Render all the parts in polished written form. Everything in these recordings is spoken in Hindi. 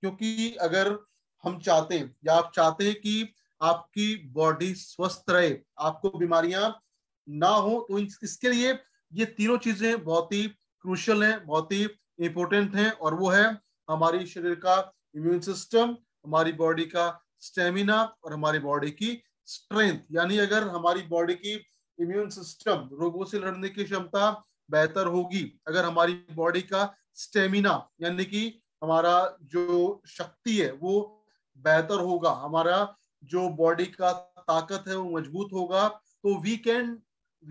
क्योंकि अगर हम चाहते हैं या आप चाहते हैं कि आपकी बॉडी स्वस्थ रहे, आपको बीमारियां ना हो, तो इसके लिए ये तीनों चीजें बहुत ही क्रूशियल हैं, बहुत ही इंपॉर्टेंट हैं। और वो है हमारी शरीर का इम्यून सिस्टम, हमारी बॉडी का स्टेमिना और हमारी बॉडी की स्ट्रेंथ। यानी अगर हमारी बॉडी की इम्यून सिस्टम, रोगों से लड़ने की क्षमता बेहतर होगी, अगर हमारी बॉडी का स्टेमिना यानी कि हमारा जो शक्ति है वो बेहतर होगा, हमारा जो बॉडी का ताकत है वो मजबूत होगा, तो we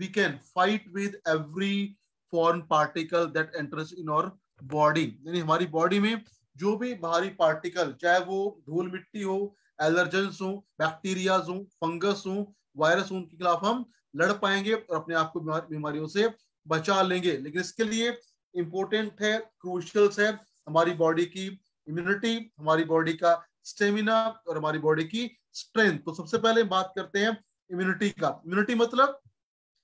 can fight with every foreign particle that enters in our body. यानी हमारी बॉडी में जो भी बाहरी पार्टिकल, चाहे वो धूल मिट्टी हो, एलर्जेंस हो, बैक्टीरियाज हो, फंगस हो, वायरस हो, उनके खिलाफ हम लड़ पाएंगे और अपने आप को बीमारियों से बचा लेंगे। लेकिन इसके लिए इंपॉर्टेंट है, क्रूशियल्स है हमारी बॉडी की इम्यूनिटी, हमारी बॉडी का स्टेमिना और हमारी बॉडी की स्ट्रेंथ। तो सबसे पहले बात करते हैं इम्यूनिटी का। इम्यूनिटी मतलब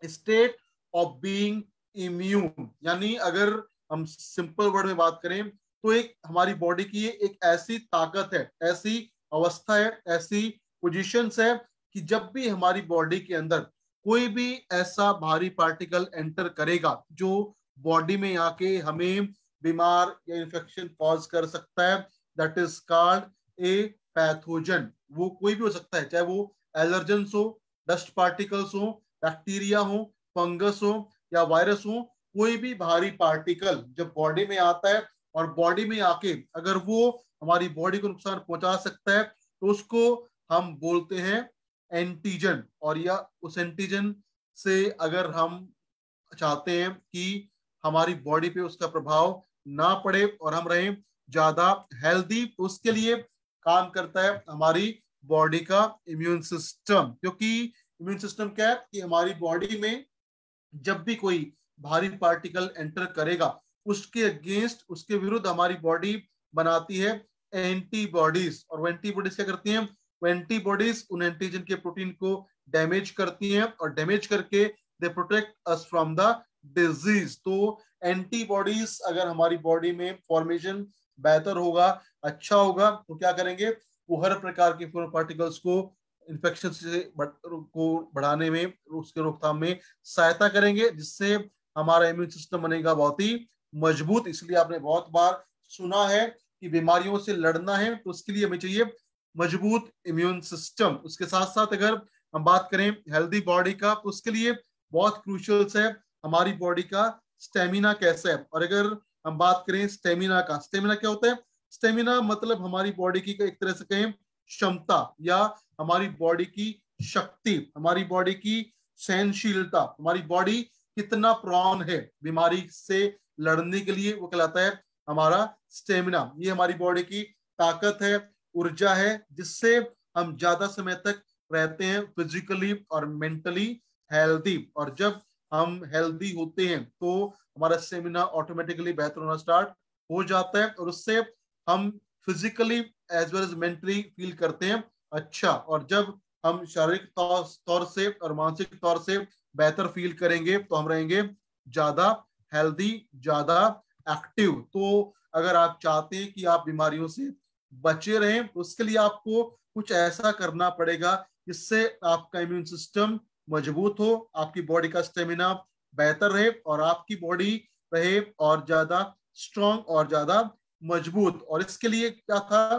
स्टेट ऑफ बीइंग इम्यून। यानी अगर हम सिंपल वर्ड में बात करें तो एक हमारी बॉडी की ये एक ऐसी ताकत है, ऐसी अवस्था है, ऐसी पोजीशंस है कि जब भी हमारी बॉडी के अंदर कोई भी ऐसा भारी पार्टिकल एंटर करेगा जो बॉडी में आके हमें बीमार या इन्फेक्शन कॉज कर सकता है, that is called a pathogen. वो कोई भी हो सकता है, चाहे वो एलर्जेंस हो, डस्ट पार्टिकल्स हो, बैक्टीरिया हो, फंगस हो या वायरस हो, कोई भी भारी पार्टिकल जब बॉडी में आता है और बॉडी में आके अगर वो हमारी बॉडी को नुकसान पहुंचा सकता है तो उसको हम बोलते हैं एंटीजन। और या उस एंटीजन से अगर हम चाहते हैं कि हमारी बॉडी पे उसका प्रभाव ना पड़े और हम रहें ज्यादा हेल्दी, तो उसके लिए काम करता है हमारी बॉडी का इम्यून सिस्टम। क्योंकि इम्यून सिस्टम क्या है कि हमारी बॉडी में जब भी कोई भारी पार्टिकल एंटर करेगा उसके अगेंस्ट, उसके विरुद्ध हमारी बॉडी बनाती है एंटीबॉडीज। और वो एंटीबॉडीज क्या करती हैं? वो एंटीबॉडीज उन एंटीजन के प्रोटीन को डैमेज करती हैं और डैमेज करके they protect us from the disease. तो एंटीबॉडीज अगर हमारी बॉडी में फॉर्मेशन बेहतर होगा, अच्छा होगा, तो क्या करेंगे? वो हर प्रकार के फॉरेन पार्टिकल्स को इन्फेक्शन से को बढ़ाने में, उसके रोकथाम में सहायता करेंगे, जिससे हमारा इम्यून सिस्टम बनेगा बहुत ही मजबूत। इसलिए आपने बहुत बार सुना है कि बीमारियों से लड़ना है तो उसके लिए हमें चाहिए मजबूत इम्यून सिस्टम। उसके साथ साथ अगर हम बात करें हेल्दी बॉडी का, तो उसके लिए बहुत क्रूशियल है हमारी बॉडी का स्टेमिना कैसा है। और अगर हम बात करें स्टेमिना का, स्टेमिना क्या होता है? स्टेमिना मतलब हमारी बॉडी की एक तरह से कहें क्षमता या हमारी बॉडी की शक्ति, हमारी बॉडी की सहनशीलता, हमारी बॉडी कितना प्रॉन है बीमारी से लड़ने के लिए, वो कहलाता है हमारा स्टेमिना। ये हमारी बॉडी की ताकत है, ऊर्जा है, जिससे हम ज्यादा समय तक रहते हैं फिजिकली और मेंटली हेल्दी। और जब हम हेल्दी होते हैं तो हमारा स्टेमिना ऑटोमेटिकली बेहतर होना स्टार्ट हो जाता है और उससे हम physically as well as mentally feel करते हैं अच्छा। और जब हम शारीरिक तौर से और मानसिक तौर से बेहतर फील करेंगे तो हम रहेंगे ज्यादा हेल्दी, ज्यादा एक्टिव। तो अगर आप चाहते हैं कि आप बीमारियों से बचे रहें तो उसके लिए आपको कुछ ऐसा करना पड़ेगा जिससे आपका इम्यून सिस्टम मजबूत हो, आपकी बॉडी का स्टेमिना बेहतर रहे और आपकी बॉडी रहे और ज्यादा स्ट्रांग और ज्यादा मजबूत। और इसके लिए क्या था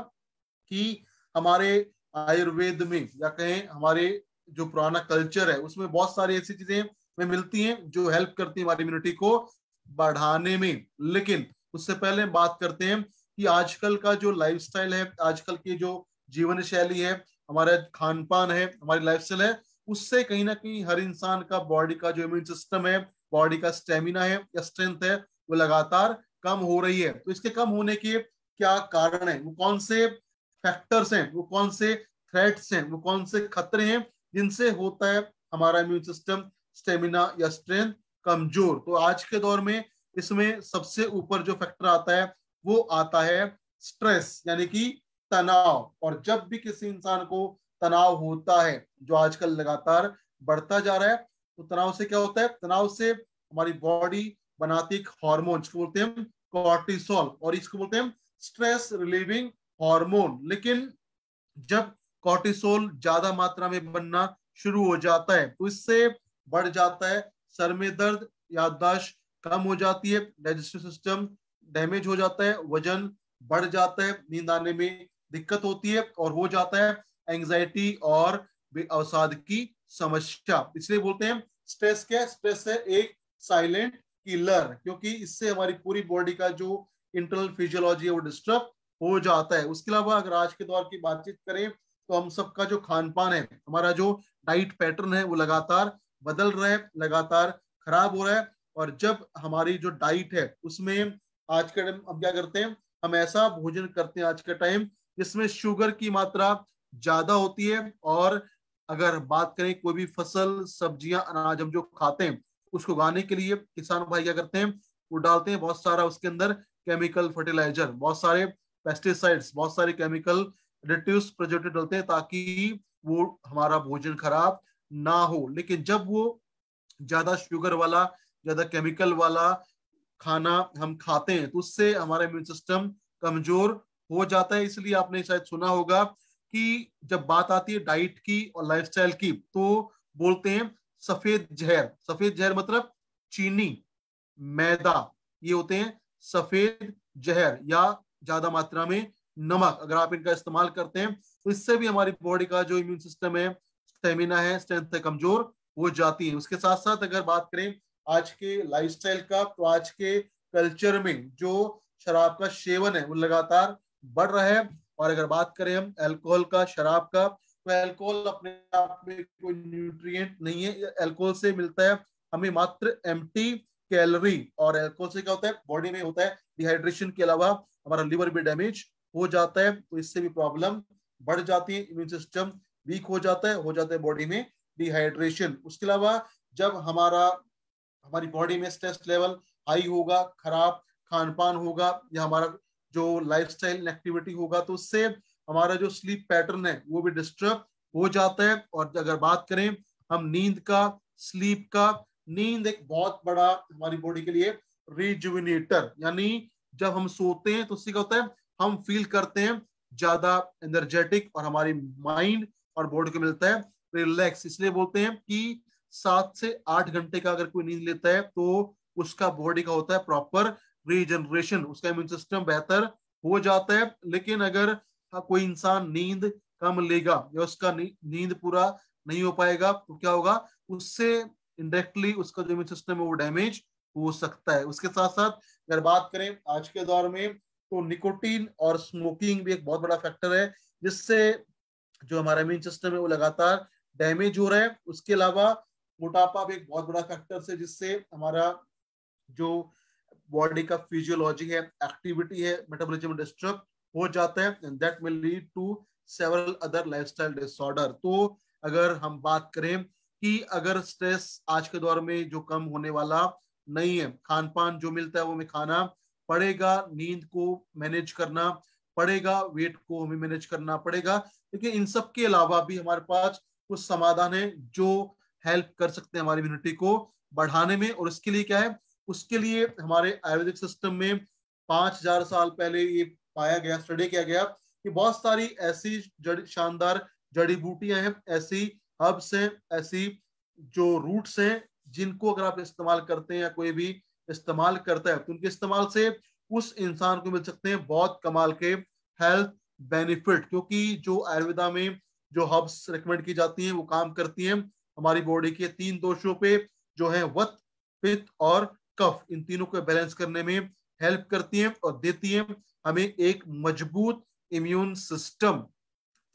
कि हमारे आयुर्वेद में या कहें हमारे जो पुराना कल्चर है उसमें बहुत सारी ऐसी चीजें में मिलती हैं जो हेल्प करती है हमारी इम्यूनिटी को बढ़ाने में। लेकिन उससे पहले बात करते हैं कि आजकल का जो लाइफस्टाइल है, आजकल की जो जीवन शैली है, हमारा खान पान है, हमारी लाइफस्टाइल है, उससे कहीं ना कहीं हर इंसान का बॉडी का जो इम्यून सिस्टम है, बॉडी का स्टेमिना है या स्ट्रेंथ है, वो लगातार कम हो रही है। तो इसके कम होने के क्या कारण है, वो कौन से फैक्टर्स हैं, वो कौन से थ्रेट्स हैं, वो कौन से खतरे हैं जिनसे होता है हमारा इम्यून सिस्टम स्टेमिना या स्ट्रेंथ कमजोर? तो आज के दौर में इसमें सबसे ऊपर जो फैक्टर आता है वो आता है स्ट्रेस, यानी कि तनाव। और जब भी किसी इंसान को तनाव होता है, जो आजकल लगातार बढ़ता जा रहा है, तो तनाव से क्या होता है? तनाव से हमारी बॉडी बनाती है एक हार्मोन, जिसको बोलते हैं कॉर्टिसोल, और इसको बोलते हैं स्ट्रेस रिलीविंग हार्मोन। लेकिन जब कॉर्टिसोल ज्यादा मात्रा में बनना शुरू हो जाता है तो इससे बढ़ जाता है सर में दर्द, याददाश्त कम हो जाती है, डाइजेस्टिव सिस्टम डैमेज हो जाता है, वजन बढ़ जाता है, नींद आने में दिक्कत होती है और हो जाता है एंजाइटी और अवसाद की समस्या। इसलिए बोलते हैं स्ट्रेस क्या है? स्ट्रेस है एक साइलेंट किलर, क्योंकि इससे हमारी पूरी बॉडी का जो इंटरनल फिजियोलॉजी है वो डिस्टर्ब हो जाता है। उसके अलावा अगर आज के दौर की बातचीत करें तो हम सबका जो खान पान है, हमारा जो डाइट पैटर्न है वो लगातार बदल रहा है, लगातार खराब हो रहा है। और जब हमारी जो डाइट है उसमें आज के टाइम हम क्या करते हैं, हम ऐसा भोजन करते हैं आज के टाइम जिसमें शुगर की मात्रा ज्यादा होती है। और अगर बात करें कोई भी फसल, सब्जियां, अनाज हम जो खाते हैं उसको उगाने के लिए किसान भाई क्या करते हैं, वो डालते हैं बहुत सारा उसके अंदर केमिकल फर्टिलाइजर, बहुत सारे पेस्टिसाइड्स, बहुत सारे केमिकल एडिटिव्स, प्रिजर्वेटिव डालते हैं ताकि वो हमारा भोजन खराब ना हो। लेकिन जब वो ज्यादा शुगर वाला, ज्यादा केमिकल वाला खाना हम खाते हैं तो उससे हमारा इम्यून सिस्टम कमजोर हो जाता है। इसलिए आपने शायद सुना होगा कि जब बात आती है डाइट की और लाइफस्टाइल की तो बोलते हैं सफेद जहर। सफेद जहर मतलब चीनी, मैदा, ये होते हैं सफेद जहर, या ज्यादा मात्रा में नमक अगर आप इनका इस्तेमाल करते हैं तो इससे भी हमारी बॉडी का जो इम्यून सिस्टम है, स्टेमिना है, स्ट्रेंथ है, कमजोर हो जाती है। उसके साथ साथ अगर बात करें आज के लाइफस्टाइल का तो आज के कल्चर में जो शराब का सेवन है वो लगातार बढ़ रहा है। और अगर बात करें हम अल्कोहल का, शराब का, तो अल्कोहल अपने आप में कोई न्यूट्रिएंट नहीं है। अल्कोहल से मिलता है हमें मात्र एम्प्टी कैलोरी। और अल्कोहल से क्या होता है, बॉडी में होता है डिहाइड्रेशन के अलावा हमारा लिवर भी डैमेज हो जाता है, तो इससे भी प्रॉब्लम बढ़ जाती है, इम्यून सिस्टम वीक हो जाता है बॉडी में डिहाइड्रेशन। उसके अलावा जब हमारी बॉडी में स्ट्रेस लेवल हाई होगा, खराब खान पान होगा, या हमारा जो लाइफस्टाइल एक्टिविटी होगा तो उससे हमारा जो स्लीप पैटर्न है वो भी डिस्टर्ब हो जाता है। और अगर बात करें हम नींद का, स्लीप का, नींद एक बहुत बड़ा हमारी बॉडी के लिए रिजुविनेटर, यानी जब हम सोते हैं तो उससे क्या होता है, हम फील करते हैं ज्यादा एनर्जेटिक और हमारी माइंड और बॉडी को मिलता है रिलैक्स। इसलिए बोलते हैं कि 7 से 8 घंटे का अगर कोई नींद लेता है तो उसका बॉडी का होता है प्रॉपर रीजनरेशन, उसका इम्यून सिस्टम बेहतर हो जाता है। लेकिन अगर कोई इंसान नींद कम लेगा या उसका नींद पूरा नहीं हो पाएगा तो क्या होगा, उससे इनडायरेक्टली उसका जो इम्यून सिस्टम है वो डैमेज हो सकता है। उसके साथ साथ अगर बात करें आज के दौर में तो निकोटीन और स्मोकिंग भी एक बहुत बड़ा फैक्टर है जिससे जो हमारा इम्यून सिस्टम है वो लगातार डैमेज हो रहा है। उसके अलावा मोटापा भी एक बहुत बड़ा फैक्टर है जिससे हमारा जो बॉडी का फिजियोलॉजी है, एक्टिविटी है, मेटाबॉलिज्म डिस्टर्ब हो जाता है, and that will lead to several other lifestyle disorder. तो अगर हम बात करें कि अगर स्ट्रेस आज के दौर में जो कम होने वाला नहीं है, खान पान जो मिलता है वो हमें खाना पड़ेगा, नींद को मैनेज करना पड़ेगा, वेट को हमें मैनेज करना पड़ेगा। लेकिन इन सब के अलावा भी हमारे पास कुछ समाधान है जो हेल्प कर सकते हैं हमारी इम्यूनिटी को बढ़ाने में। और इसके लिए क्या है, उसके लिए हमारे आयुर्वेदिक सिस्टम में 5000 साल पहले ये पाया गया, स्टडी किया गया कि बहुत सारी ऐसी शानदार जड़ी बूटियां हैं, ऐसी हर्ब्स हैं, ऐसी जो रूट्स हैं जिनको अगर आप इस्तेमाल करते हैं या कोई भी इस्तेमाल करता है तो उनके इस्तेमाल से उस इंसान को मिल सकते हैं बहुत कमाल के हेल्थ बेनिफिट। क्योंकि जो आयुर्वेदा में जो हर्ब्स रिकमेंड की जाती हैं वो काम करती हैं हमारी बॉडी के 3 दोषों पे, जो है वत, पित्त और कफ। इन तीनों को बैलेंस करने में हेल्प करती हैं और देती हैं हमें एक मजबूत इम्यून सिस्टम,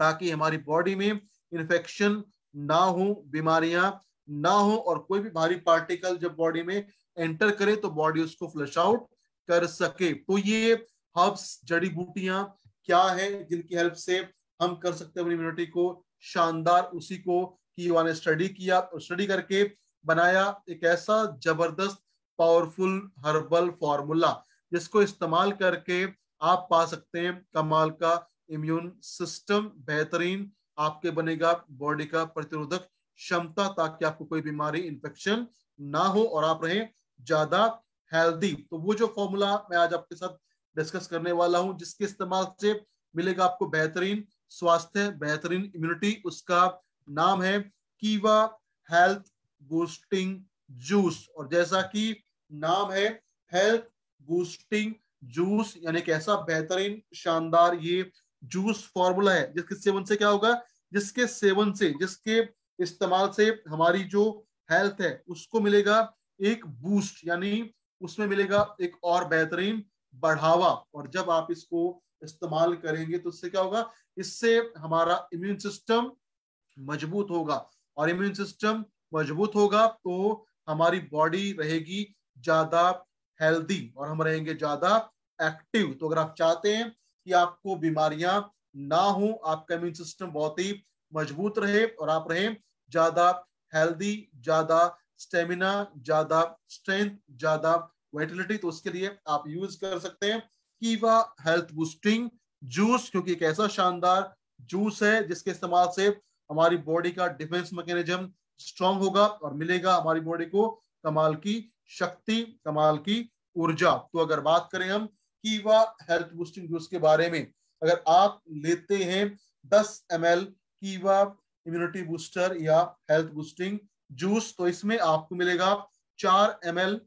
ताकि हमारी बॉडी में इन्फेक्शन ना हो, बीमारियां ना हो, और कोई भी भारी पार्टिकल जब बॉडी में एंटर करे तो बॉडी उसको फ्लश आउट कर सके। तो ये हर्ब्स, जड़ी बूटियां क्या है जिनकी हेल्प से हम कर सकते हैं अपनी इम्यूनिटी को शानदार, उसी को कीवा ने स्टडी किया और स्टडी करके बनाया एक ऐसा जबरदस्त पावरफुल हर्बल फॉर्मूला जिसको इस्तेमाल करके आप पा सकते हैं कमाल का इम्यून सिस्टम, बेहतरीन आपके बनेगा बॉडी का प्रतिरोधक क्षमता, ताकि आपको कोई बीमारी, इन्फेक्शन ना हो और आप रहें ज्यादा हेल्दी। तो वो जो फॉर्मूला मैं आज आपके साथ डिस्कस करने वाला हूं जिसके इस्तेमाल से मिलेगा आपको बेहतरीन स्वास्थ्य, बेहतरीन इम्यूनिटी। उसका नाम है कीवा हेल्थ बूस्टिंग जूस। और जैसा कि नाम है हेल्थ बूस्टिंग जूस, यानी कि ऐसा बेहतरीन शानदार ये जूस फॉर्मूला है जिसके सेवन से क्या होगा, जिसके सेवन से, जिसके इस्तेमाल से हमारी जो हेल्थ है उसको मिलेगा एक बूस्ट, यानी उसमें मिलेगा एक और बेहतरीन बढ़ावा। और जब आप इसको इस्तेमाल करेंगे तो उससे क्या होगा, इससे हमारा इम्यून सिस्टम मजबूत होगा। और इम्यून सिस्टम मजबूत होगा तो हमारी बॉडी रहेगी ज्यादा हेल्दी और हम रहेंगे ज्यादा एक्टिव। तो अगर आप चाहते हैं कि आपको बीमारियां ना हो, आपका इम्यून सिस्टम बहुत ही मजबूत रहे और आप रहें ज्यादा हेल्दी, ज्यादा स्टेमिना, ज्यादा स्ट्रेंथ, ज्यादा वाइटलिटी, तो उसके लिए आप यूज कर सकते हैं कीवा हेल्थ बूस्टिंग जूस, क्योंकि एक ऐसा शानदार जूस है जिसके इस्तेमाल से हमारी बॉडी का डिफेंस मैकेनिज्म स्ट्रांग होगा और मिलेगा हमारी बॉडी को कमाल की शक्ति, कमाल की ऊर्जा। तो अगर बात करें हम कीवा हेल्थ बूस्टिंग जूस के बारे में, अगर आप लेते हैं 10 ml कीवा इम्यूनिटी बूस्टर या हेल्थ बूस्टिंग जूस, तो इसमें आपको मिलेगा 4 ml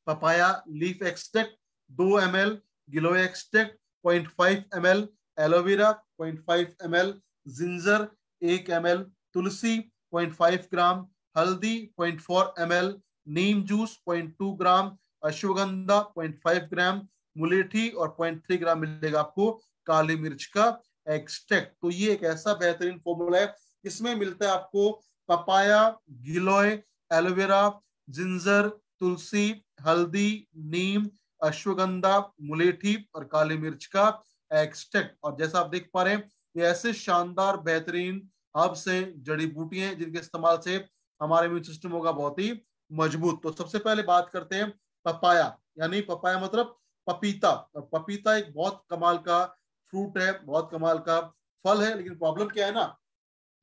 papaya leaf extract, 2 ml गिलोय extract, 0.5 ml aloe vera, 0.5 ml ginger, 1 ml तुलसी, 0.5 ग्राम हल्दी, 0.4 ml नीम जूस, 0.2 ग्राम अश्वगंधा, 0.5 ग्राम मुलेठी और 0.3 ग्राम मिलेगा आपको काली मिर्च का एक्सट्रैक्ट। तो ये एक ऐसा बेहतरीन फॉर्मूला है, इसमें मिलता है आपको पपाया, गिलोय, एलोवेरा, जिंजर, तुलसी, हल्दी, नीम, अश्वगंधा, मुलेठी और काली मिर्च का एक्सट्रैक्ट। और जैसा आप देख पा रहे हैं ये ऐसे शानदार बेहतरीन हर्ब्स हैं, जड़ी बूटियां हैं जिनके इस्तेमाल से हमारा इम्यून सिस्टम होगा बहुत ही मजबूत। तो सबसे पहले बात करते हैं पपाया, यानी पपाया मतलब पपीता। और पपीता एक बहुत कमाल का फ्रूट है, बहुत कमाल का फल है, लेकिन प्रॉब्लम क्या है ना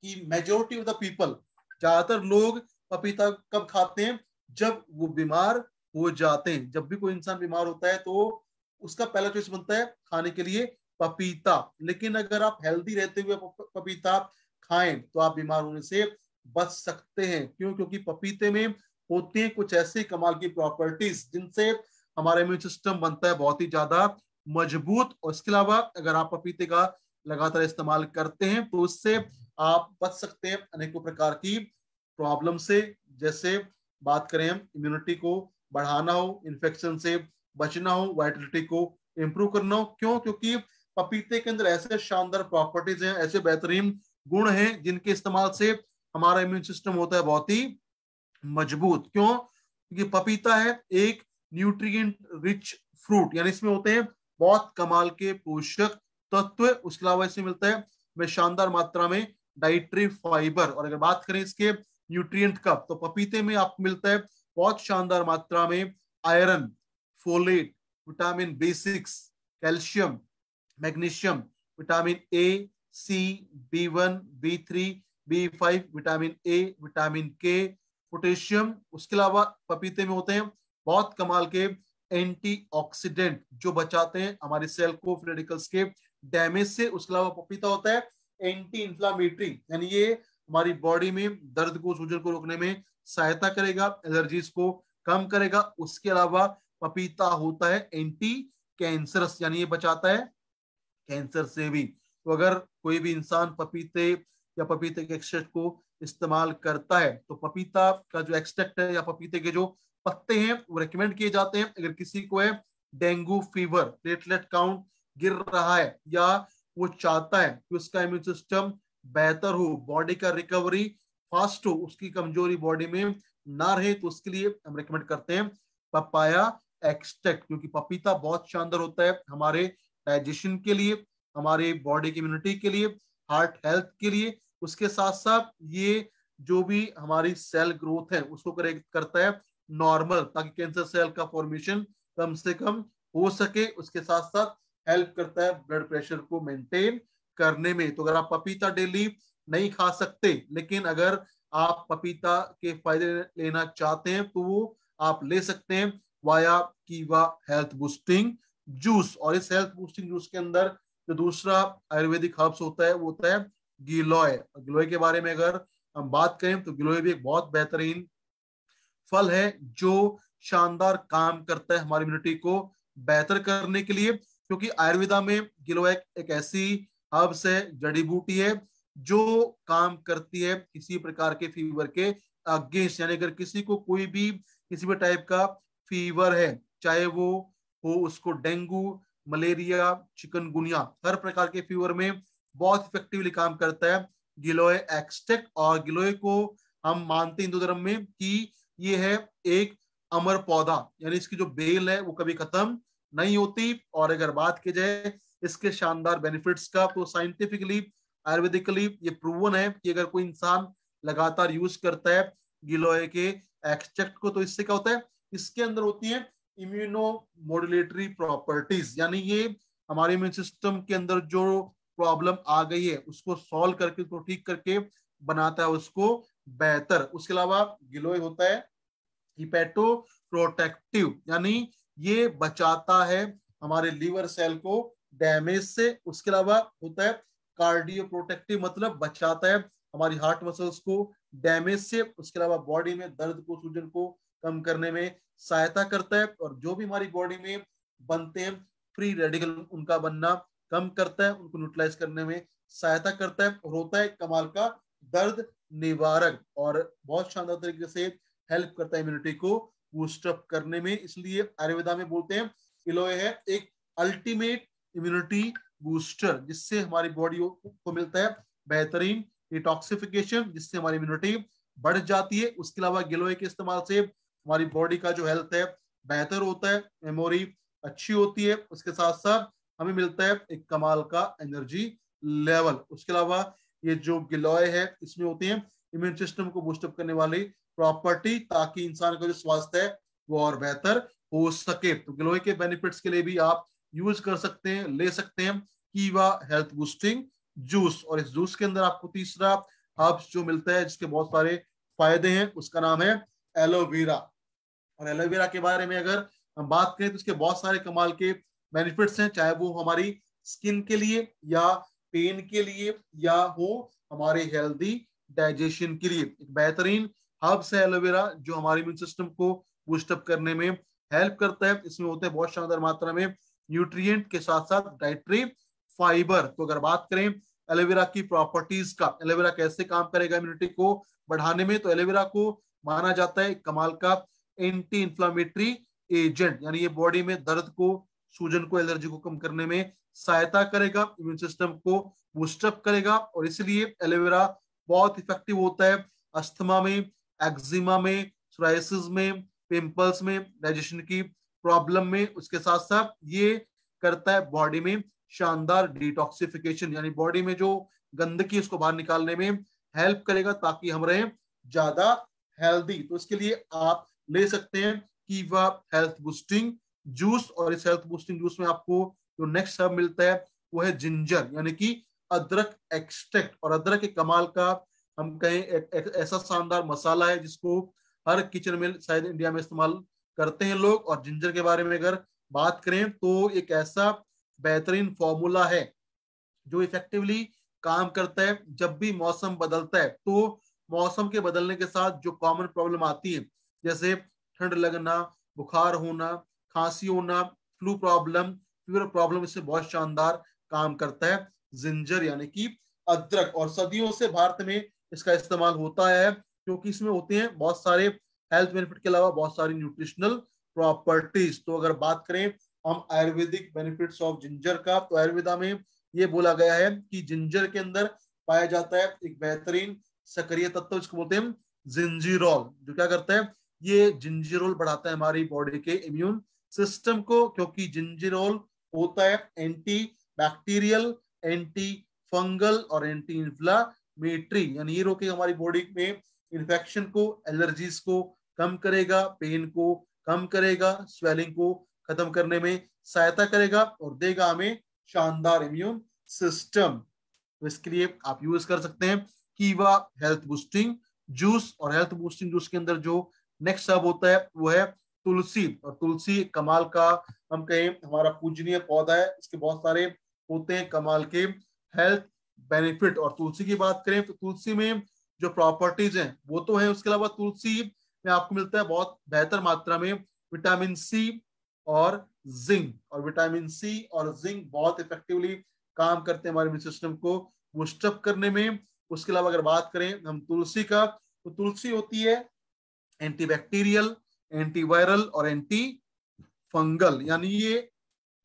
कि मेजोरिटी ऑफ द पीपल, ज्यादातर लोग पपीता कब खाते हैं, जब वो बीमार हो जाते हैं। जब भी कोई इंसान बीमार होता है तो उसका पहला चॉइस बनता है खाने के लिए पपीता। लेकिन अगर आप हेल्दी रहते हुए पपीता खाएं तो आप बीमार होने से बच सकते हैं। क्यों? क्योंकि पपीते में होती हैं कुछ ऐसे कमाल की प्रॉपर्टीज जिनसे हमारा इम्यून सिस्टम बनता है बहुत ही ज्यादा मजबूत। और इसके अलावा अगर आप पपीते का लगातार इस्तेमाल करते हैं तो उससे आप बच सकते हैं अनेकों प्रकार की प्रॉब्लम से। जैसे बात करें हम इम्यूनिटी को बढ़ाना हो, इन्फेक्शन से बचना हो, वाइटलिटी को इंप्रूव करना हो। क्यों? क्योंकि पपीते के अंदर ऐसे शानदार प्रॉपर्टीज हैं, ऐसे बेहतरीन गुण हैं जिनके इस्तेमाल से हमारा इम्यून सिस्टम होता है बहुत ही मजबूत। क्यों? क्योंकि पपीता है एक न्यूट्रिएंट रिच फ्रूट, यानी इसमें होते हैं बहुत कमाल के पोषक तत्व। उसके अलावा इसमें मिलता है में शानदार मात्रा में डाइटरी फाइबर। और अगर बात करें इसके न्यूट्रिएंट का, तो पपीते में आपको मिलता है बहुत शानदार मात्रा में iron, folate, vitamin B6, calcium, magnesium, vitamin A, C, B1, B3, B5, vitamin A, vitamin K, potassium. उसके अलावा पपीते में होते हैं बहुत कमाल के एंटीऑक्सीडेंट जो बचाते हैं हमारी सेल को फ्री रेडिकल्स के डैमेज से। उसके अलावा पपीता होता है एंटी इंफ्लामेटरी, यानी ये हमारी बॉडी में दर्द को, सूजन को रोकने में सहायता करेगा, एलर्जीज को कम करेगा। उसके अलावा पपीता होता है एंटी कैंसरस, यानी ये बचाता है कैंसर से भी। तो अगर कोई भी इंसान पपीते या पपीते के एक्सट्रैक्ट को इस्तेमाल करता है तो पपीता का जो एक्सट्रैक्ट है या पपीते के जो पत्ते हैं वो रेकमेंड किए जाते हैं। अगर किसी को है डेंगू फीवर, प्लेटलेट काउंट गिर रहा है, या वो चाहता है कि उसका इम्यून सिस्टम बेहतर हो, बॉडी का रिकवरी फास्ट हो, उसकी कमजोरी बॉडी में ना रहे, तो उसके लिए हम रेकमेंड करते हैं पपाया एक्सट्रैक्ट। क्योंकि पपीता बहुत शानदार होता है हमारे डाइजेशन के लिए, हमारे बॉडी की इम्यूनिटी के लिए, हार्ट हेल्थ के लिए। उसके साथ साथ ये जो भी हमारी सेल ग्रोथ है उसको करेक्ट करता है नॉर्मल, ताकि कैंसर सेल का फॉर्मेशन कम से कम हो सके। उसके साथ साथ हेल्प करता है ब्लड प्रेशर को मेंटेन करने में। तो अगर आप पपीता डेली नहीं खा सकते, लेकिन अगर आप पपीता के फायदे लेना चाहते हैं तो वो आप ले सकते हैं वाया कीवा हेल्थ बूस्टिंग जूस। और इस हेल्थ बूस्टिंग जूस के अंदर जो दूसरा आयुर्वेदिक हर्ब्स होता है वो होता है गिलोय। गिलोय के बारे में अगर हम बात करें तो गिलोय भी एक बहुत बेहतरीन फल है जो शानदार काम करता है हमारी इम्यूनिटी को बेहतर करने के लिए, क्योंकि आयुर्वेदा में गिलोय एक ऐसी हर्ब्स है, जड़ी बूटी है जो काम करती है किसी प्रकार के फीवर के अगेंस्ट। यानी अगर किसी को कोई भी किसी भी टाइप का फीवर है, चाहे वो हो उसको डेंगू, मलेरिया, चिकनगुनिया, हर प्रकार के फीवर में बहुत इफेक्टिवली काम करता है गिलोय एक्सट्रैक्ट। और गिलोय को हम मानते हैं हिंदू धर्म में कि ये है एक अमर पौधा, यानी इसकी जो बेल है वो कभी खत्म नहीं होती। और अगर बात की जाए इसके शानदार बेनिफिट्स का, तो साइंटिफिकली आयुर्वेदिकली ये प्रूवन है कि अगर कोई इंसान लगातार यूज करता है गिलोय के एक्सट्रैक्ट को, तो इससे क्या होता है, इसके अंदर होती है इम्यूनो मॉड्यूलेटरी प्रॉपर्टीज, यानी ये हमारे इम्यून सिस्टम के अंदर जो प्रॉब्लम आ गई है उसको सॉल्व करके, उसको ठीक करके बनाता है उसको बेहतर। उसके अलावा गिलोय होता है हिपैटो प्रोटेक्टिव, यानी ये बचाता है हमारे लीवर सेल को डैमेज से। उसके अलावा होता है कार्डियो प्रोटेक्टिव, मतलब बचाता है हमारी हार्ट मसल्स को डैमेज से। उसके अलावा बॉडी में दर्द को, सूजन को कम करने में सहायता करता है। और जो भी हमारी बॉडी में बनते हैं फ्री रेडिकल, उनका बनना कम करता है, उनको न्यूट्रलाइज करने में सहायता करता है। और होता है कमाल का दर्द निवारक, और बहुत शानदार तरीके से हेल्प करता है इम्यूनिटी को बूस्टअप करने में। इसलिए आयुर्वेदा में बोलते हैं गिलोय है एक अल्टीमेट इम्यूनिटी बूस्टर, जिससे हमारी बॉडी को मिलता है बेहतरीन डिटॉक्सिफिकेशन, जिससे हमारी इम्यूनिटी बढ़ जाती है। उसके अलावा गिलोय के इस्तेमाल से हमारी बॉडी का जो हेल्थ है बेहतर होता है, मेमोरी अच्छी होती है, उसके साथ साथ हमें मिलता है एक कमाल का एनर्जी लेवल। उसके अलावा ये जो गिलोय है इसमें होती है इम्यून सिस्टम को बूस्टअप करने वाली प्रॉपर्टी, ताकि इंसान का जो स्वास्थ्य है वो और बेहतर हो सके। तो गिलोय के बेनिफिट्स के लिए भी आप यूज कर सकते हैं, ले सकते हैं कीवा हेल्थ बूस्टिंग जूस। और इस जूस के अंदर आपको तीसरा हर्ब्स जो मिलता है जिसके बहुत सारे फायदे हैं, उसका नाम है एलोवेरा। और एलोवेरा के बारे में अगर हम बात करें तो इसके बहुत सारे कमाल के बेनिफिट्स हैं, चाहे वो हमारी स्किन के लिए या पेन के लिए या हो हमारे हेल्दी डाइजेशन के लिए। एक बेहतरीन हर्ब्स है एलोवेरा जो हमारे इम्यून सिस्टम को बूस्टअप करने में हेल्प करता है। इसमें होते हैं बहुत शानदार मात्रा में न्यूट्रिएंट के साथ साथ डाइटरी फाइबर। तो अगर बात करें एलोवेरा की प्रॉपर्टीज का, एलोवेरा कैसे काम करेगा इम्यूनिटी को बढ़ाने में, तो एलोवेरा को माना जाता है कमाल का एंटी इंफ्लामेटरी एजेंट, यानी ये बॉडी में दर्द को, सूजन को, एलर्जी को कम करने में सहायता करेगा, इम्यून सिस्टम को बूस्टअप करेगा। और इसलिए एलोवेरा बहुत इफेक्टिव होता है अस्थमा में, एक्जिमा में, सोराइसिस में, पिंपल्स में, डाइजेशन की प्रॉब्लम में। उसके साथ साथ ये करता है बॉडी में शानदार डिटॉक्सिफिकेशन, यानी बॉडी में जो गंदगी उसको बाहर निकालने में हेल्प करेगा ताकि हम रहें ज्यादा हेल्दी। तो इसके लिए आप ले सकते हैं कीवा हेल्थ बूस्टिंग जूस। और इस हेल्थ बूस्टिंग जूस में आपको जो नेक्स्ट हर्ब मिलता है वो है जिंजर, यानी कि अदरक एक्सट्रैक्ट। और अदरक एक कमाल का, हम कहें एक ऐसा शानदार मसाला है जिसको हर किचन में शायद इंडिया में इस्तेमाल करते हैं लोग। और जिंजर के बारे में अगर बात करें तो एक ऐसा बेहतरीन फॉर्मूला है जो इफेक्टिवली काम करता है जब भी मौसम बदलता है। तो मौसम के बदलने के साथ जो कॉमन प्रॉब्लम आती है, जैसे ठंड लगना, बुखार होना, खांसी होना, फ्लू प्रॉब्लम, फीवर प्रॉब्लम, इससे बहुत शानदार काम करता है जिंजर यानी कि अदरक। और सदियों से भारत में इसका इस्तेमाल होता है क्योंकि इसमें होते हैं बहुत सारे हेल्थ बेनिफिट के अलावा बहुत सारी न्यूट्रिशनल प्रॉपर्टीज। तो अगर बात करें हम आयुर्वेदिक बेनिफिट्स ऑफ जिंजर का, तो आयुर्वेदा में ये बोला गया है कि जिंजर के अंदर पाया जाता है एक बेहतरीन सक्रिय तत्व जिसको बोलते हैं जिंजीरोल, जो क्या करता है, ये जिंजीरोल बढ़ाता है हमारी बॉडी के इम्यून सिस्टम को, क्योंकि जिंजीरोल होता है एंटी बैक्टीरियल, एंटी फंगल और एंटी इंफ्लामेटरी, यानी ये रोके हमारी बॉडी में इन्फेक्शन को, एलर्जीज को कम करेगा, पेन को कम करेगा, स्वेलिंग को खत्म करने में सहायता करेगा और देगा हमें शानदार इम्यून सिस्टम। तो इसके लिए आप यूज कर सकते हैं कीवा हेल्थ बूस्टिंग जूस। और हेल्थ बूस्टिंग जूस के अंदर जो नेक्स्ट सब होता है वो है तुलसी। और तुलसी कमाल का, हम कहें हमारा पूजनीय पौधा है, इसके बहुत सारे होते हैं कमाल के हेल्थ बेनिफिट। और तुलसी की बात करें तो तुलसी में जो प्रॉपर्टीज हैं वो तो है, उसके अलावा तुलसी में आपको मिलता है बहुत बेहतर मात्रा में विटामिन सी और जिंक। और विटामिन सी और जिंक बहुत इफेक्टिवली काम करते हैं हमारे इम्यून सिस्टम को बूस्टअप करने में। उसके अलावा अगर बात करें हम तुलसी का, तो तुलसी होती है एंटीबैक्टीरियल, एंटीवायरल और एंटी फंगल, यानी ये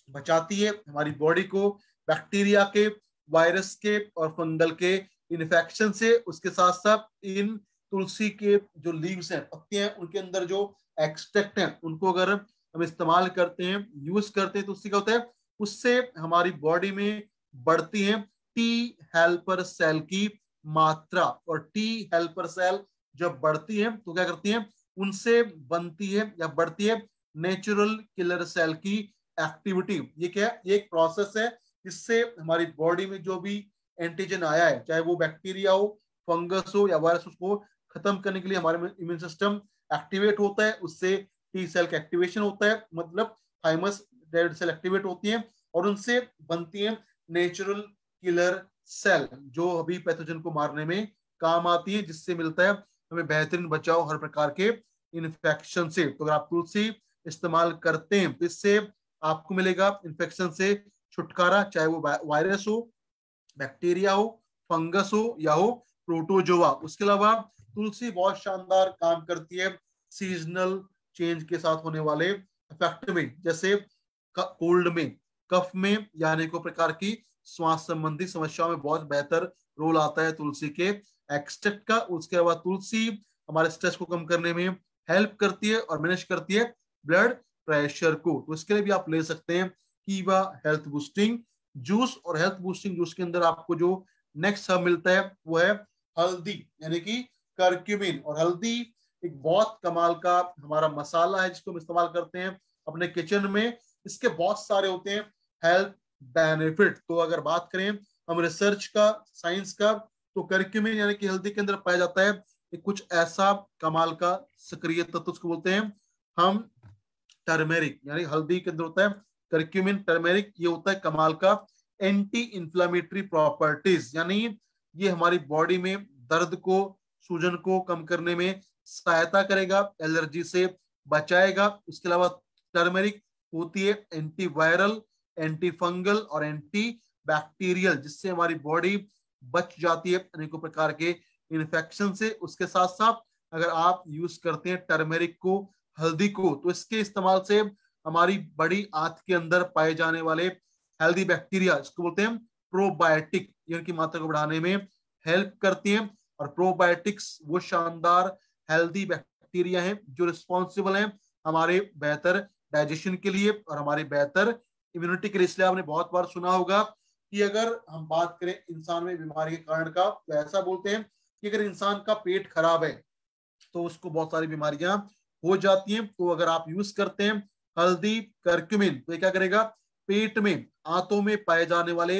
बचाती है हमारी बॉडी को बैक्टीरिया के, वायरस के और फंगल के इन्फेक्शन से। उसके साथ साथ इन तुलसी के जो लीव्स हैं, पत्तियां हैं, उनके अंदर जो एक्सट्रैक्ट हैं उनको अगर हम इस्तेमाल करते हैं, यूज करते हैं, तो उससे क्या होता है, उससे हमारी बॉडी में बढ़ती है टी हेल्पर सेल की मात्रा। और टी हेल्पर सेल जब बढ़ती है तो क्या करती है, उनसे बनती है या बढ़ती है नेचुरल किलर सेल की एक्टिविटी। ये क्या है, ये एक प्रोसेस है जिससे हमारी बॉडी में जो भी एंटीजन आया है, चाहे वो बैक्टीरिया हो, फंगस हो या वायरस, उसको खत्म करने के लिए हमारे इम्यून सिस्टम एक्टिवेट होता है। उससे टी सेल का एक्टिवेशन होता है, मतलब थाइमस डेड सेल एक्टिवेट होती है और उनसे बनती है नेचुरल किलर सेल जो अभी पैथोजन को मारने में काम आती है, जिससे मिलता है हमें बेहतरीन बचाव हर प्रकार के इन्फेक्शन से। तो अगर आप तुलसी इस्तेमाल करते हैं तो इससे आपको मिलेगा इन्फेक्शन से छुटकारा, चाहे वो वायरस हो, बैक्टीरिया हो, फंगस हो या हो प्रोटोजोआ। उसके अलावा तुलसी बहुत शानदार काम करती है सीजनल चेंज के साथ होने वाले इफेक्ट में, जैसे कोल्ड में, कफ में या अनेकों प्रकार की श्वास संबंधी समस्याओं में बहुत बेहतर रोल आता है तुलसी के एक्सट्रैक्ट का। उसके अलावा तुलसी हमारे स्ट्रेस को कम करने में हेल्प करती है और मैनेज करती है ब्लड प्रेशर को। तो इसके लिए भी आप ले सकते हैं कीवा हेल्थ बूस्टिंग जूस। और हेल्थ बूस्टिंग जूस के अंदर आपको जो नेक्स्ट सब मिलता है वो है हल्दी, यानी कि करक्यूमिन। और हल्दी एक बहुत कमाल का हमारा मसाला है जिसको हम इस्तेमाल करते हैं अपने किचन में। इसके बहुत सारे होते हैं हेल्थ बेनिफिट। तो अगर बात करें हम रिसर्च का, साइंस का, तो करक्यूमिन यानी कि हल्दी के अंदर पाया जाता है कुछ ऐसा कमाल का सक्रिय तत्व, उसको बोलते हैं हम टर्मेरिक। यानी हल्दी के अंदर होता है करक्यूमिन, टर्मेरिक, ये होता है कमाल का एंटी इंफ्लेमेटरी प्रॉपर्टीज, यानी ये हमारी बॉडी में दर्द को, सूजन को कम करने में सहायता करेगा, एलर्जी से बचाएगा। उसके अलावा टर्मेरिक होती है एंटी वायरल, एंटी फंगल और एंटी बैक्टीरियल, जिससे हमारी बॉडी बच जाती है अनेकों प्रकार के इन्फेक्शन से। उसके साथ साथ अगर आप यूज करते हैं टर्मेरिक को, हल्दी को, तो इसके इस्तेमाल से हमारी बड़ी आंत के अंदर पाए जाने वाले हेल्दी बैक्टीरिया, इसको बोलते हैं प्रोबायोटिक, इनकी मात्रा को बढ़ाने में हेल्प करती है। और प्रोबायोटिक्स वो शानदार हेल्दी बैक्टीरिया हैं जो रिस्पॉन्सिबल हैं हमारे बेहतर डाइजेशन के लिए और हमारे बेहतर इम्यूनिटी के लिए। इसलिए आपने बहुत बार सुना होगा कि अगर हम बात करें इंसान में बीमारी के कारण का, तो ऐसा बोलते हैं कि अगर इंसान का पेट खराब है तो उसको बहुत सारी बीमारियां हो जाती हैं। तो अगर आप यूज करते हैं हल्दी करक्यूमिन, तो ये क्या करेगा, पेट में, आंतों में पाए जाने वाले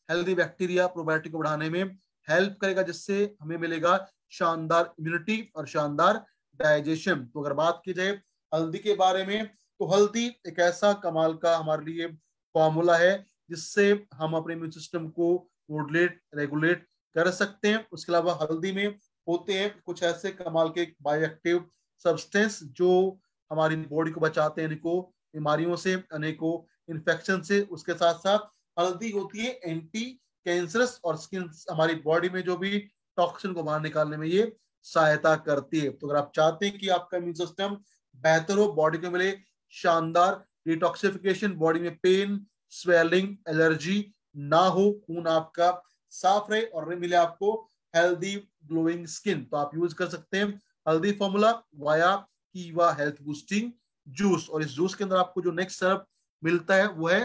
हेल्दी बैक्टीरिया, प्रोबायोटिक को बढ़ाने में हेल्प करेगा, जिससे हमें मिलेगा शानदार इम्यूनिटी और शानदार डाइजेशन। तो अगर बात की जाए हल्दी के बारे में, तो हल्दी एक ऐसा कमाल का हमारे लिए फॉर्मूला है जिससे हम अपने इम्यून सिस्टम को मॉड्यूलेट, रेगुलेट कर सकते हैं। उसके अलावा हल्दी में होते हैं कुछ ऐसे कमाल के बायोएक्टिव सब्सटेंस जो हमारी बॉडी को बचाते हैं अनेकों बीमारियों से, अनेकों इन्फेक्शन से। उसके साथ साथ हल्दी होती है एंटी कैंसरस और स्किन, हमारी बॉडी में जो भी टॉक्सिन को बाहर निकालने में ये सहायता करती है। तो अगर आप चाहते हैं कि आपका इम्यून सिस्टम बेहतर हो, बॉडी को मिले शानदार डिटॉक्सिफिकेशन, बॉडी में पेन, स्वेलिंग, एलर्जी ना हो, खून आपका साफ रहे और मिले आपको हेल्दी ग्लोइंग स्किन, तो आप यूज कर सकते हैं हल्दी फॉर्मूला वाया कीवा हेल्थ बूस्टिंग जूस। और इस जूस के अंदर आपको जो नेक्स्ट सर्व मिलता है वो है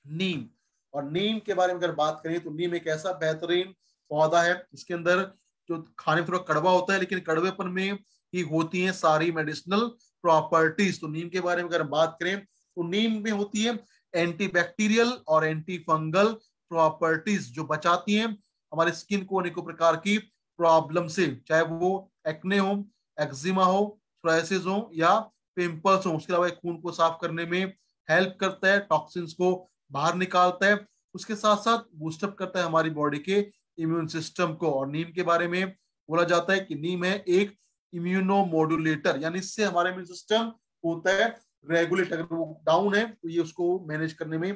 नीम। और नीम के बारे में अगर बात करें तो नीम एक ऐसा बेहतरीन पौधा है इसके अंदर जो खाने में थोड़ा कड़वा होता है, लेकिन कड़वेपन में ही होती है सारी मेडिसिनल प्रॉपर्टीज। तो नीम के बारे में अगर बात करें तो नीम में होती है एंटीबैक्टीरियल और एंटी फंगल प्रॉपर्टीज जो बचाती हैं हमारे स्किन को अनेकों प्रकार की प्रॉब्लम से, चाहे वो एक्ने हो, एक्जिमा हो, सोरायसिस हो या पिंपल्स हो। उसके अलावा खून को साफ करने में हेल्प करता है, टॉक्सिन्स को बाहर निकालता है। उसके साथ साथ बूस्टअप करता है हमारी बॉडी के इम्यून सिस्टम को। और नीम के बारे में बोला जाता है कि नीम है एक इम्यूनोमोडुलेटर, यानी इससे हमारा इम्यून सिस्टम होता है रेगुलेट। अगर वो डाउन है तो ये उसको मैनेज करने में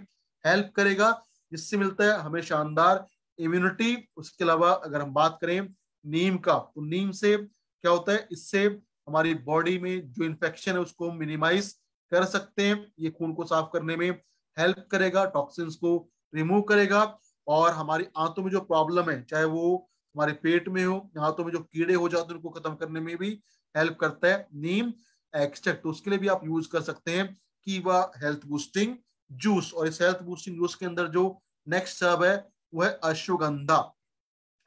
हेल्प करेगा, जिससे मिलता है हमें शानदार इम्यूनिटी। उसके अलावा अगर हम बात करें नीम का, तो नीम से क्या होता है, इससे हमारी बॉडी में जो इन्फेक्शन है उसको मिनिमाइज कर सकते हैं। ये खून को साफ करने में हेल्प करेगा, टॉक्सिन्स को रिमूव करेगा, और हमारी आंतों में जो प्रॉब्लम है, चाहे वो हमारे पेट में हो, आंतों में जो कीड़े हो जाते हैं उनको खत्म करने में भी हेल्प करता है नीम एक्सट्रैक्ट। तो उसके लिए भी आप यूज कर सकते हैं कीवा हेल्थ बूस्टिंग जूस। और इस हेल्थ बूस्टिंग जूस के अंदर जो नेक्स्ट सब है वो है अश्वगंधा।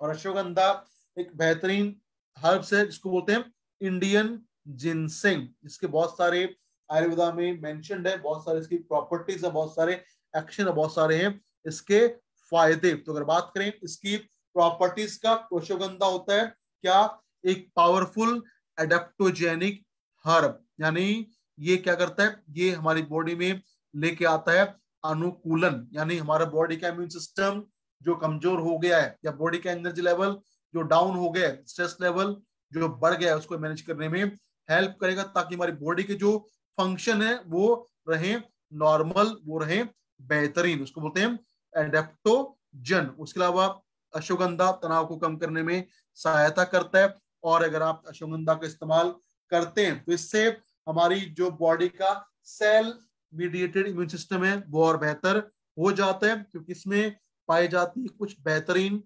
और अश्वगंधा एक बेहतरीन हर्ब्स है जिसको बोलते हैं इंडियन जिनसेंग। इसके बहुत सारे आयुर्वेदा में मेंशन्ड है, बहुत सारे इसकी प्रॉपर्टीज है, बहुत सारे एक्शन है, बहुत सारे हैं इसके फायदे। तो अगर बात करें इसकी प्रॉपर्टीज का, तो अश्वगंधा होता है क्या, एक पावरफुल एडेप्टोजेनिक हर्ब, यानी ये क्या करता है, ये हमारी बॉडी में लेके आता है अनुकूलन, यानी हमारा बॉडी का इम्यून सिस्टम जो कमजोर हो गया है, या बॉडी का एनर्जी लेवल जो डाउन हो गया है, स्ट्रेस लेवल जो बढ़ गया है, उसको मैनेज करने में हेल्प करेगा, ताकि हमारी बॉडी के जो फंक्शन है वो रहे नॉर्मल, वो रहे बेहतरीन। उसको बोलते हैं एडेप्टोजन। उसके अलावा अश्वगंधा तनाव को कम करने में सहायता करता है। और अगर आप अश्वगंधा का इस्तेमाल करते हैं तो इससे हमारी जो बॉडी का सेल मीडिएटेड इम्यून सिस्टम है वो और बेहतर हो जाता है, क्योंकि इसमें पाई जाती है कुछ बेहतरीन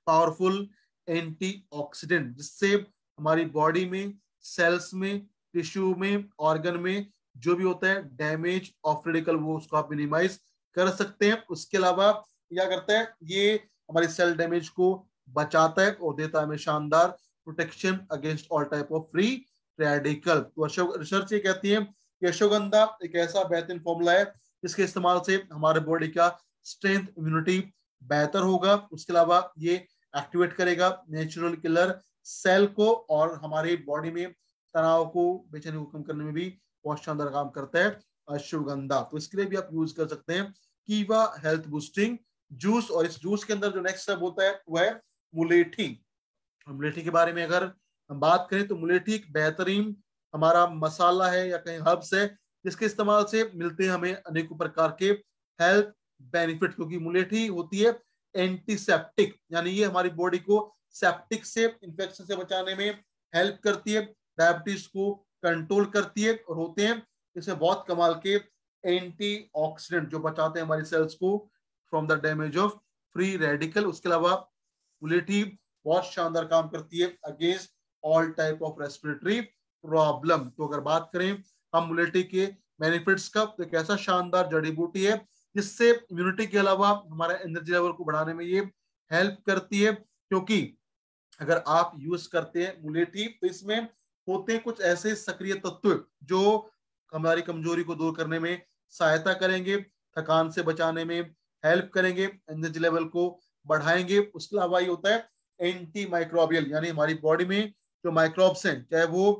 पावरफुल एंटीऑक्सीडेंट, जिससे हमारी बॉडी में, सेल्स में, टिश्यू में, ऑर्गन में जो भी होता है डैमेज ऑफ रेडिकल, वो उसको आप मिनिमाइज कर सकते हैं। उसके अलावा क्या करता है, ये हमारी सेल डैमेज को बचाता है और देता है हमें शानदार protection against all type of free radical. तो रिसर्च ये कहती है कि अश्वगंधा एक ऐसा बेहतरीन फॉर्मूला है जिसके इस्तेमाल से हमारे बॉडी का स्ट्रेंथ, इम्यूनिटी बेहतर होगा। उसके अलावा ये एक्टिवेट करेगा नेचुरल किलर सेल को, और हमारी बॉडी में तनाव को, बेचैनी को कम करने में भी बहुत शानदार काम करता है अश्वगंधा। तो इसके लिए भी आप यूज कर सकते हैं कीवा हेल्थ बूस्टिंग जूस। और इस जूस के अंदर जो नेक्स्ट स्टेप होता है वह है मुलेठी। मुलेठी के बारे में अगर हम बात करें तो मुलेठी एक बेहतरीन हमारा मसाला है या कहीं हर्ब्स है, जिसके इस्तेमाल से मिलते हैं हमें अनेकों प्रकार के हेल्थ बेनिफिट, क्योंकि मुलेठी होती है एंटीसेप्टिक, यानी ये हमारी बॉडी को सेप्टिक से, इन्फेक्शन से बचाने में हेल्प करती है, डायबिटीज को कंट्रोल करती है, और होते हैं इसमें बहुत कमाल के एंटीऑक्सीडेंट जो बचाते हैं हमारी सेल्स को from the damage of free radical. उसके अलावा मुलेठी बहुत शानदार काम करती है against all type of respiratory problem. तो अगर बात करें हम मुलेठी के बेनिफिट्स का, तो एक ऐसा शानदार जड़ी बूटी है जिससे इम्यूनिटी के अलावा हमारा एनर्जी लेवल को बढ़ाने में ये हेल्प करती है। क्योंकि अगर आप यूज करते हैं मुलेठी तो इसमें होते हैं कुछ ऐसे सक्रिय तत्व जो हमारी कमजोरी को दूर करने में सहायता करेंगे, थकान से बचाने में हेल्प करेंगे, एनर्जी लेवल को बढ़ाएंगे। उसके अलावा ये होता है एंटी माइक्रोबियल, यानी हमारी बॉडी में जो माइक्रोब्स हैं, चाहे वो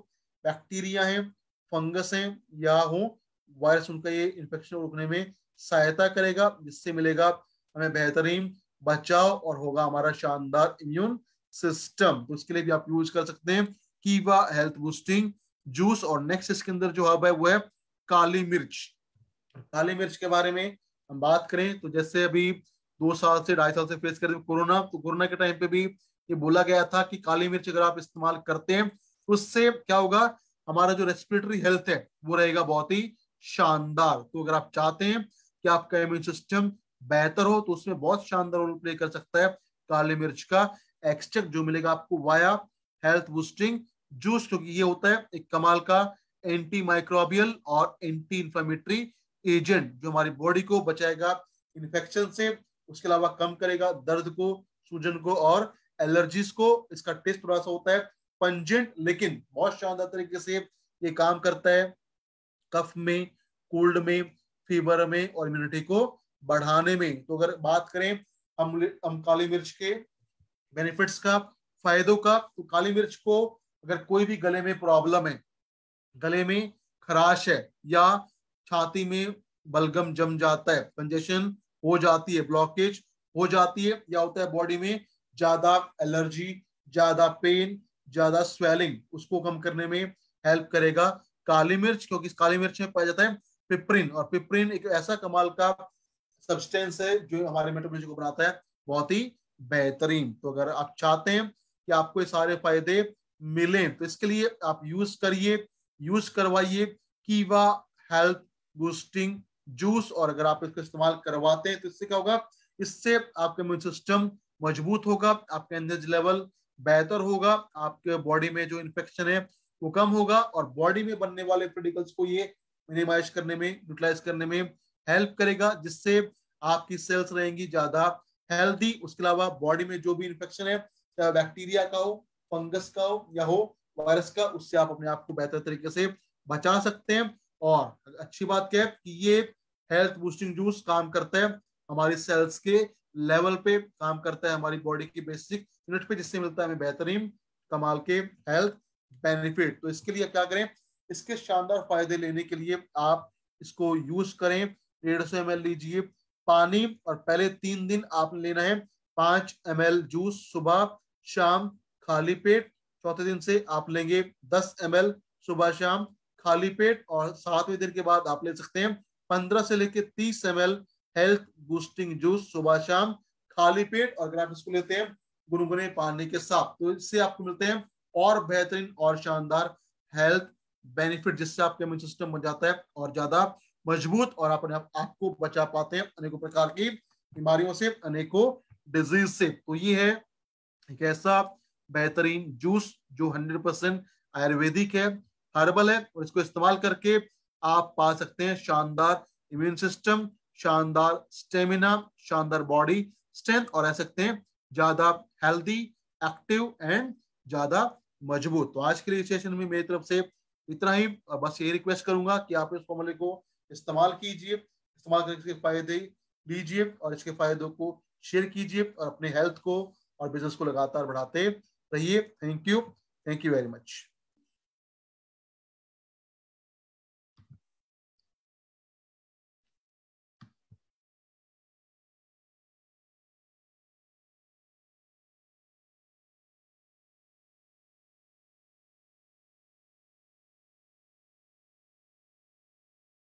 बैक्टीरिया हैं, फंगस हैं या हो वायरस, उनका ये इन्फेक्शन रोकने में सहायता करेगा, जिससे मिलेगा हमें बेहतरीन बचाव और होगा हमारा शानदार इम्यून सिस्टम। तो इसके लिए भी आप यूज कर सकते हैं कीवा हेल्थ बूस्टिंग जूस। और नेक्स्ट इसके अंदर जो हब है वो है काली मिर्च। काली मिर्च के बारे में हम बात करें तो जैसे अभी 2 साल से 2.5 साल से फेस कर कोरोना, तो कोरोना के टाइम पे भी ये बोला गया था कि काली मिर्च अगर आप इस्तेमाल करते हैं तो उससे क्या होगा, हमारा जो रेस्पिरेटरी हेल्थ है वो रहेगा बहुत ही शानदार। तो अगर आप चाहते हैं कि आपका इम्यून सिस्टम बेहतर हो तो उसमें बहुत शानदार रोल प्ले कर सकता है काली मिर्च का एक्सट्रैक्ट, जो मिलेगा आपको वाया हेल्थ बूस्टिंग जूस, क्योंकि ये होता है एक कमाल का एंटी माइक्रोबियल और एंटी इंफ्लेमेटरी एजेंट जो हमारी बॉडी को बचाएगा इन्फेक्शन से। उसके अलावा कम करेगा दर्द को, सूजन को और एलर्जीज को। इसका टेस्ट थोड़ा सा होता है पंजेंट, लेकिन बहुत शानदार तरीके से ये काम करता है कफ में, कोल्ड में, फीवर में और इम्यूनिटी को बढ़ाने में। तो अगर बात करें हम काली मिर्च के बेनिफिट्स का, फायदों का, तो काली मिर्च को अगर कोई भी गले में प्रॉब्लम है, गले में खराश है या छाती में बलगम जम जाता है, कंजेशन हो जाती है, ब्लॉकेज हो जाती है, या होता है बॉडी में ज्यादा एलर्जी, ज्यादा पेन, ज्यादा स्वेलिंग, उसको कम करने में हेल्प करेगा काली मिर्च, क्योंकि इस काली मिर्च में पाया जाता है पिपरिन, और पिपरिन एक ऐसा कमाल का सब्सटेंस है जो हमारे मेटाबॉलिज्म को बनाता है बहुत ही बेहतरीन। तो अगर आप चाहते हैं कि आपको ये सारे फायदे मिलें, तो इसके लिए आप यूज करिए, यूज करवाइए कीवा हेल्थ बूस्टिंग जूस। और अगर आप इसका इस्तेमाल करवाते हैं तो इससे क्या होगा, इससे आपका इम्यून सिस्टम मजबूत होगा, आपका एनर्जी लेवल बेहतर होगा, आपके बॉडी में जो इन्फेक्शन है वो कम होगा, और बॉडी में बनने वाले पेडिकल्स को ये मिनिमाइज करने में, यूटिलाइज करने में हेल्प करेगा, जिससे आपकी सेल्स रहेंगी ज्यादा हेल्दी। उसके अलावा बॉडी में जो भी इन्फेक्शन है, चाहे बैक्टीरिया का हो, फंगस का हो, या हो वायरस का, उससे आप अपने आप को बेहतर तरीके से बचा सकते हैं। और अच्छी बात क्या है कि ये हेल्थ बूस्टिंग जूस काम करता है हमारी सेल्स के लेवल पे, काम करता है हमारी बॉडी की बेसिक यूनिट पे, जिससे मिलता है हमें बेहतरीन कमाल के हेल्थ बेनिफिट। तो इसके लिए क्या करें, इसके शानदार फायदे लेने के लिए आप इसको यूज करें। 150 ml लीजिए पानी, और पहले 3 दिन आप लेना है 5 ml जूस सुबह शाम खाली पेट। चौथे दिन से आप लेंगे 10 ml सुबह शाम खाली पेट, और 7वें दिन के बाद आप ले सकते हैं 15 से लेके 30 ml हेल्थ बूस्टिंग जूस सुबह शाम खाली पेट। और अगर आप इसको लेते हैं गुनगुने पानी के साथ, तो इससे आपको मिलते हैं और बेहतरीन और शानदार हेल्थ बेनिफिट, जिससे आपका इम्यून सिस्टम बन जाता है और ज्यादा मजबूत, और अपने आपको बचा पाते हैं अनेकों प्रकार की बीमारियों से, अनेकों डिजीज से। तो ये है एक ऐसा बेहतरीन जूस जो 100% आयुर्वेदिक है, हर्बल है, और इसको इस्तेमाल करके आप पा सकते हैं शानदार इम्यून सिस्टम, शानदार स्टेमिना, शानदार बॉडी स्ट्रेंथ, और रह सकते हैं ज्यादा हेल्दी, एक्टिव एंड ज्यादा मजबूत। तो आज के लिए सेशन में मेरी तरफ से इतना ही। बस ये रिक्वेस्ट करूंगा कि आप इस फॉर्मूले को इस्तेमाल कीजिए, इस्तेमाल करके इसके फायदे लीजिए, और इसके फायदों को शेयर कीजिए, और अपने हेल्थ को और बिजनेस को लगातार बढ़ाते रहिए। Thank you very much.